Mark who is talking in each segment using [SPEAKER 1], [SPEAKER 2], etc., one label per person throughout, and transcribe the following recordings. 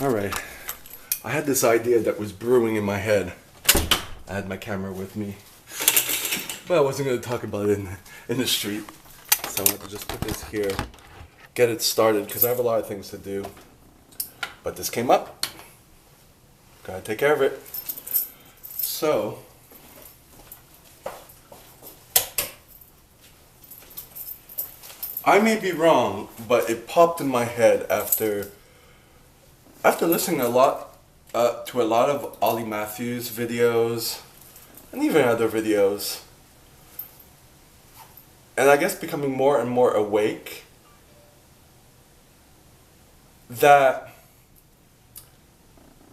[SPEAKER 1] Alright, I had this idea that was brewing in my head. I had my camera with me, but I wasn't going to talk about it in the street. So I want to just put this here, get it started, because I have a lot of things to do. But this came up. Gotta take care of it. So, I may be wrong, but it popped in my head after listening to a lot of Ollie Mathews videos, and even other videos, and I guess becoming more and more awake that,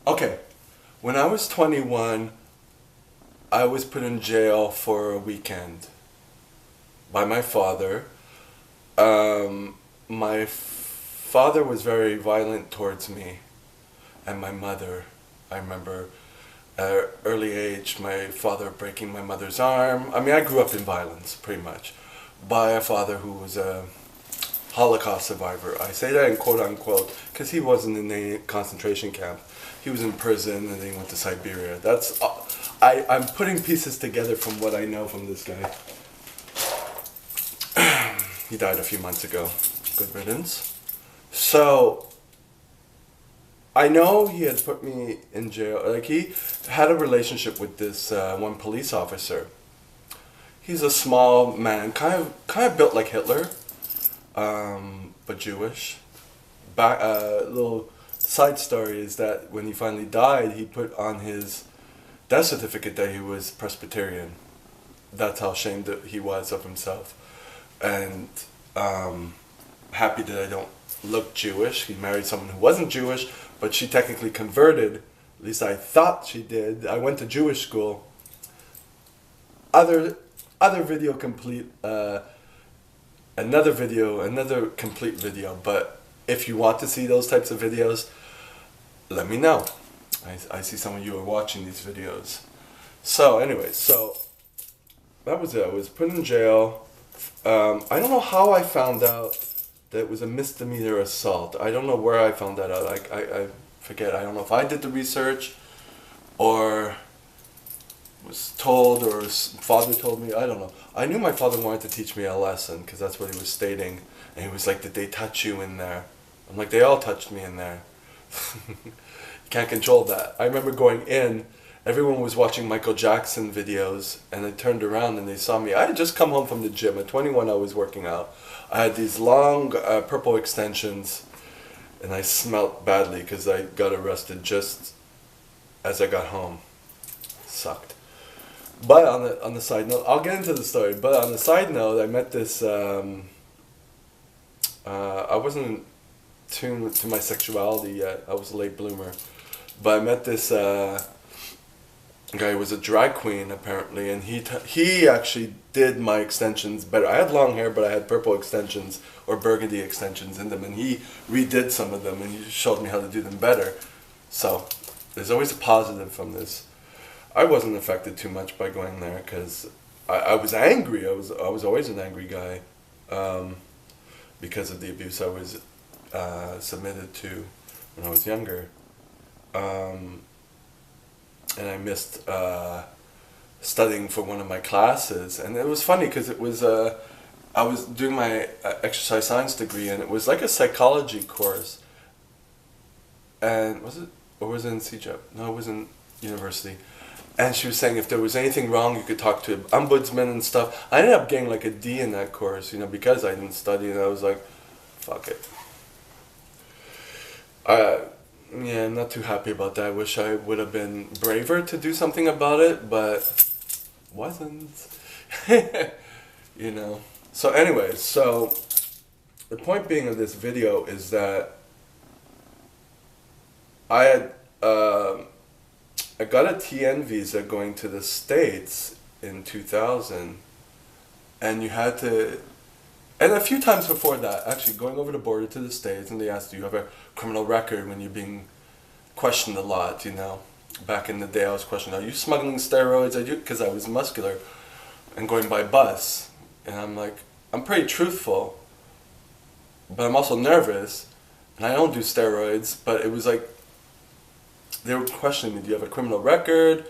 [SPEAKER 1] okay, when I was 21, I was put in jail for a weekend by my father. My father was very violent towards me and my mother. I remember at an early age my father breaking my mother's arm. I mean, I grew up in violence, pretty much, by a father who was a Holocaust survivor. I say that in quote unquote because he wasn't in a concentration camp. He was in prison and then he went to Siberia. That's I'm putting pieces together from what I know from this guy. He died a few months ago. Good riddance. So, I know he had put me in jail. Like, he had a relationship with this one police officer. He's a small man, kind of built like Hitler, but Jewish. Little side story is that when he finally died, he put on his death certificate that he was Presbyterian. That's how ashamed he was of himself. And happy that I don't look Jewish. He married someone who wasn't Jewish, but she technically converted. At least I thought she did. I went to Jewish school. Other video complete. Another complete video. But if you want to see those types of videos, let me know. I see some of you are watching these videos. So anyway, so that was it. I was put in jail. I don't know how I found out that it was a misdemeanor assault. I don't know where I found that out. I forget. I don't know if I did the research or was told or father told me. I don't know. I knew my father wanted to teach me a lesson because that's what he was stating. And he was like, did they touch you in there? I'm like, they all touched me in there. You can't control that. I remember going in. Everyone was watching Michael Jackson videos, and they turned around and they saw me. I had just come home from the gym. At 21, I was working out. I had these long purple extensions, and I smelled badly because I got arrested just as I got home. Sucked. But on the side note, I'll get into the story. But on the side note, I met this. I wasn't tuned to my sexuality yet. I was a late bloomer, but I met this. Guy was a drag queen apparently, and he actually did my extensions better. I had long hair, but I had purple extensions or burgundy extensions in them, and he redid some of them, and he showed me how to do them better. So there's always a positive from this. I wasn't affected too much by going there because I was angry. I was always an angry guy because of the abuse I was submitted to when I was younger. And I missed studying for one of my classes, and it was funny because it was I was doing my exercise science degree, and it was like a psychology course. And was it in CJEP? No, it was in university. And she was saying if there was anything wrong, you could talk to an ombudsman and stuff. I ended up getting like a D in that course, because I didn't study, and I was like, fuck it. Yeah, I'm not too happy about that. I wish I would have been braver to do something about it, but wasn't. So anyway, so the point being of this video is that I got a TN visa going to the States in 2000, and you had to. And a few times before that, actually, going over the border to the States, and they asked, do you have a criminal record when you're being questioned a lot, Back in the day, I was questioned, are you smuggling steroids? Because I was muscular and going by bus. And I'm like, I'm pretty truthful, but I'm also nervous, and I don't do steroids, but it was like, they were questioning me, do you have a criminal record?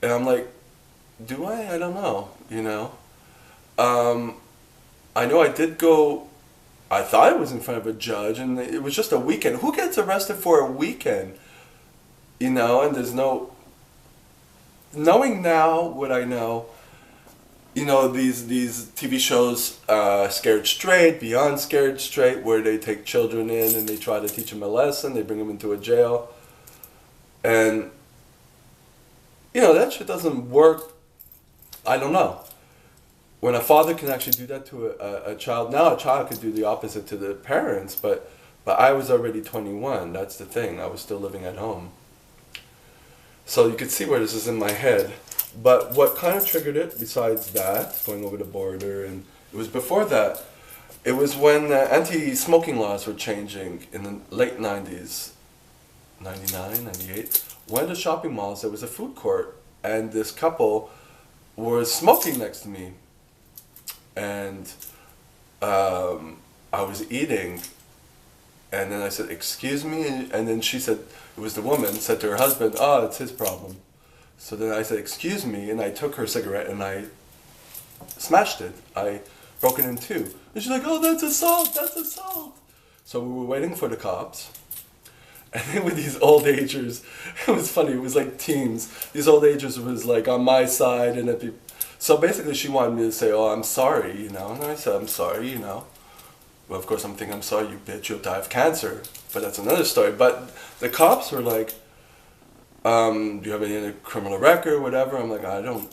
[SPEAKER 1] And I'm like, do I? I don't know, you know. I know I did go, I thought I was in front of a judge, and it was just a weekend. Who gets arrested for a weekend? You know, and there's no, knowing now what I know, you know, these TV shows, Scared Straight, Beyond Scared Straight, where they take children in and they try to teach them a lesson, they bring them into a jail. And, you know, that shit doesn't work. I don't know. When a father can actually do that to a child, now a child could do the opposite to the parents, but I was already 21, that's the thing. I was still living at home. So you could see where this is in my head. But what kind of triggered it, besides that, going over the border, and it was before that, it was when anti-smoking laws were changing in the late 90s, 99, 98. One of the shopping malls, there was a food court, and this couple was smoking next to me. And I was eating, and then I said, excuse me, and then she said, it was the woman, said to her husband, oh, it's his problem. So then I said, excuse me, and I took her cigarette and I smashed it. I broke it in two. And she's like, oh, that's assault, that's assault. So we were waiting for the cops. And then with these old agers, it was funny, it was like teams. These old agers was like on my side, and then so basically she wanted me to say, oh, I'm sorry, you know. And I said, I'm sorry, you know. Well, of course I'm thinking, I'm sorry, you bitch, you'll die of cancer. But that's another story. But the cops were like, do you have any other criminal record, whatever? I'm like, I don't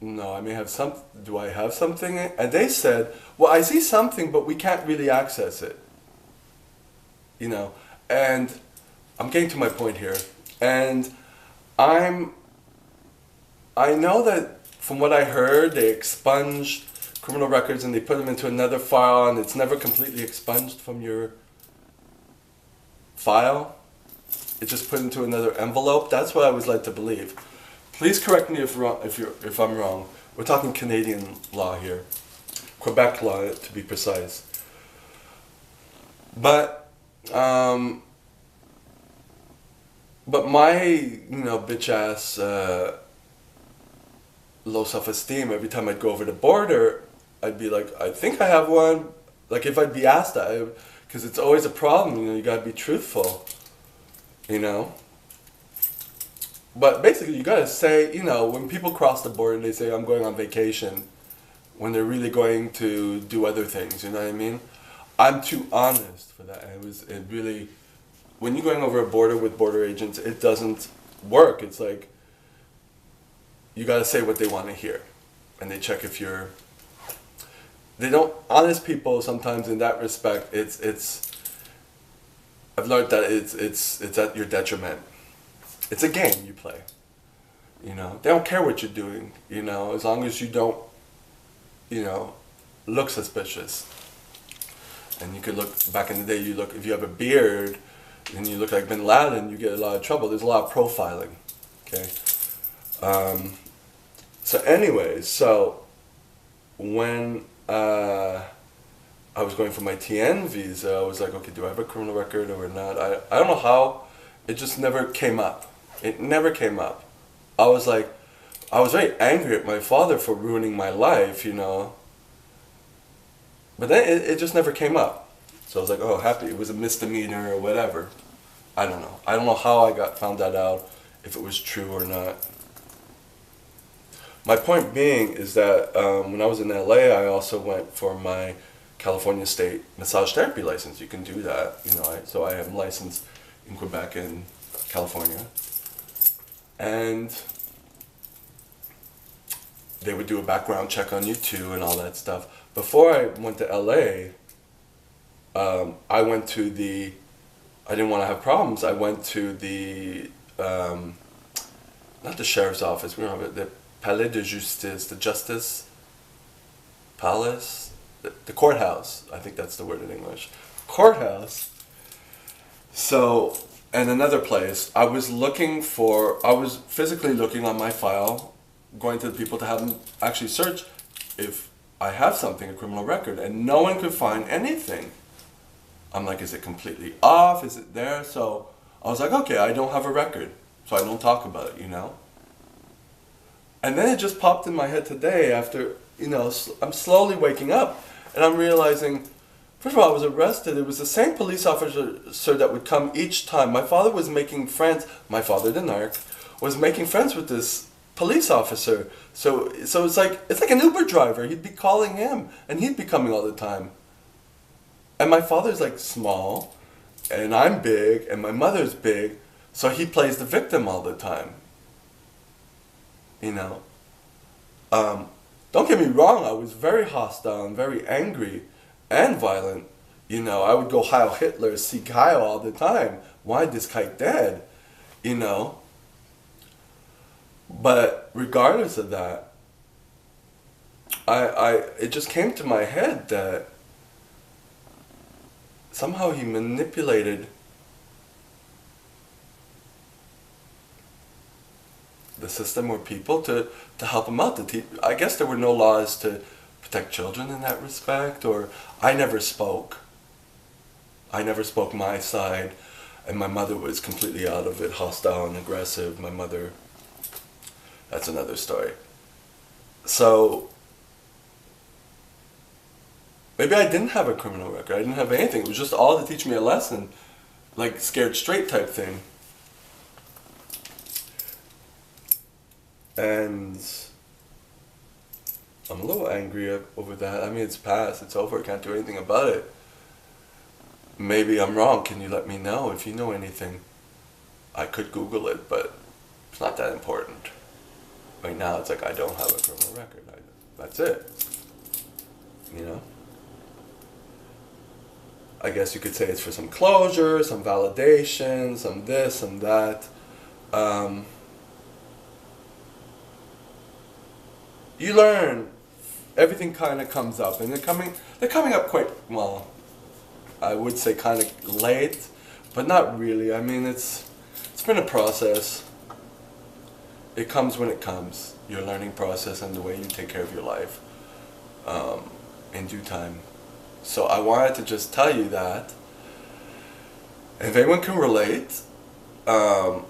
[SPEAKER 1] know, I may have some, do I have something? And they said, well, I see something, but we can't really access it. You know, and I'm getting to my point here. And I know that from what I heard, they expunged criminal records and they put them into another file, and it's never completely expunged from your file. It's just put into another envelope. That's what I was led to believe. Please correct me if I'm wrong. We're talking Canadian law here, Quebec law to be precise. But my, you know, bitch ass, low self-esteem, every time I'd go over the border, I'd be like, I think I have one. Like if I'd be asked that, because it's always a problem, you know, you gotta be truthful, you know. But basically you gotta say, you know, when people cross the border, they say, I'm going on vacation, when they're really going to do other things, you know what I mean? I'm too honest for that, and it really, when you're going over a border with border agents, it doesn't work. It's like, you gotta say what they want to hear, and they check if you're. They don't. Honest people sometimes in that respect, it's. I've learned that it's at your detriment. It's a game you play. You know, they don't care what you're doing. You know, as long as you don't, you know, look suspicious. And you could look back in the day. You look if you have a beard, and you look like Bin Laden, you get a lot of trouble. There's a lot of profiling. Okay. So anyways, so when I was going for my TN visa, I was like, okay, do I have a criminal record or not? I don't know how, it just never came up. It never came up. I was very angry at my father for ruining my life, you know. But then it just never came up. So I was like, oh, happy, it was a misdemeanor or whatever. I don't know. I don't know how I found that out, if it was true or not. My point being is that when I was in LA, I also went for my California state massage therapy license. You can do that, you know. So I am licensed in Quebec and California, and they would do a background check on you too and all that stuff. Before I went to LA, I went to the. I didn't want to have problems. I went to the not the sheriff's office. We don't have it. The Palais de Justice, the Justice Palace, the courthouse. I think that's the word in English. Courthouse. So, and another place. I was physically looking on my file, going to the people to have them actually search if I have something, a criminal record, and no one could find anything. I'm like, is it completely off? Is it there? So I was like, okay, I don't have a record, so I don't talk about it, you know? And then it just popped in my head today after, you know, I'm slowly waking up and I'm realizing, first of all, I was arrested. It was the same police officer that would come each time. My father was making friends, my father, the narc, was making friends with this police officer. So it's like an Uber driver. He'd be calling him and he'd be coming all the time. And my father's like small and I'm big and my mother's big. So he plays the victim all the time. You know, don't get me wrong, I was very hostile and very angry and violent. You know, I would go Heil Hitler, Sieg Heil all the time. Why this guy dead? You know. But regardless of that, it just came to my head that somehow he manipulated the system or people to help him out. I guess there were no laws to protect children in that respect, or I never spoke. I never spoke my side, and my mother was completely out of it, hostile and aggressive. My mother, that's another story. So, maybe I didn't have a criminal record. I didn't have anything. It was just all to teach me a lesson, like Scared Straight type thing. And I'm a little angry over that. I mean, it's past, it's over, I can't do anything about it. Maybe I'm wrong, can you let me know if you know anything? I could Google it, but it's not that important. Right now, it's like I don't have a criminal record. That's it. You know? I guess you could say it's for some closure, some validation, some this, some that. You learn, everything kind of comes up, and they're coming up quite, well, I would say kind of late, but not really. I mean, it's been a process. It comes when it comes, your learning process and the way you take care of your life in due time. So I wanted to just tell you that, if anyone can relate, by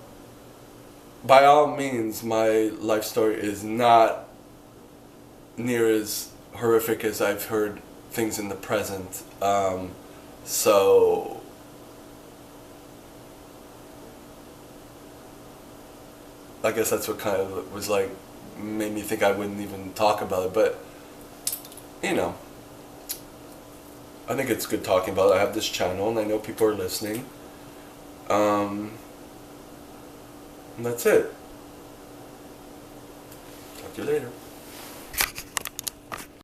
[SPEAKER 1] all means, my life story is not near as horrific as I've heard things in the present. So I guess that's what kind of was like, made me think I wouldn't even talk about it, but you know, I think it's good talking about it. I have this channel and I know people are listening. And that's it. Talk to you later.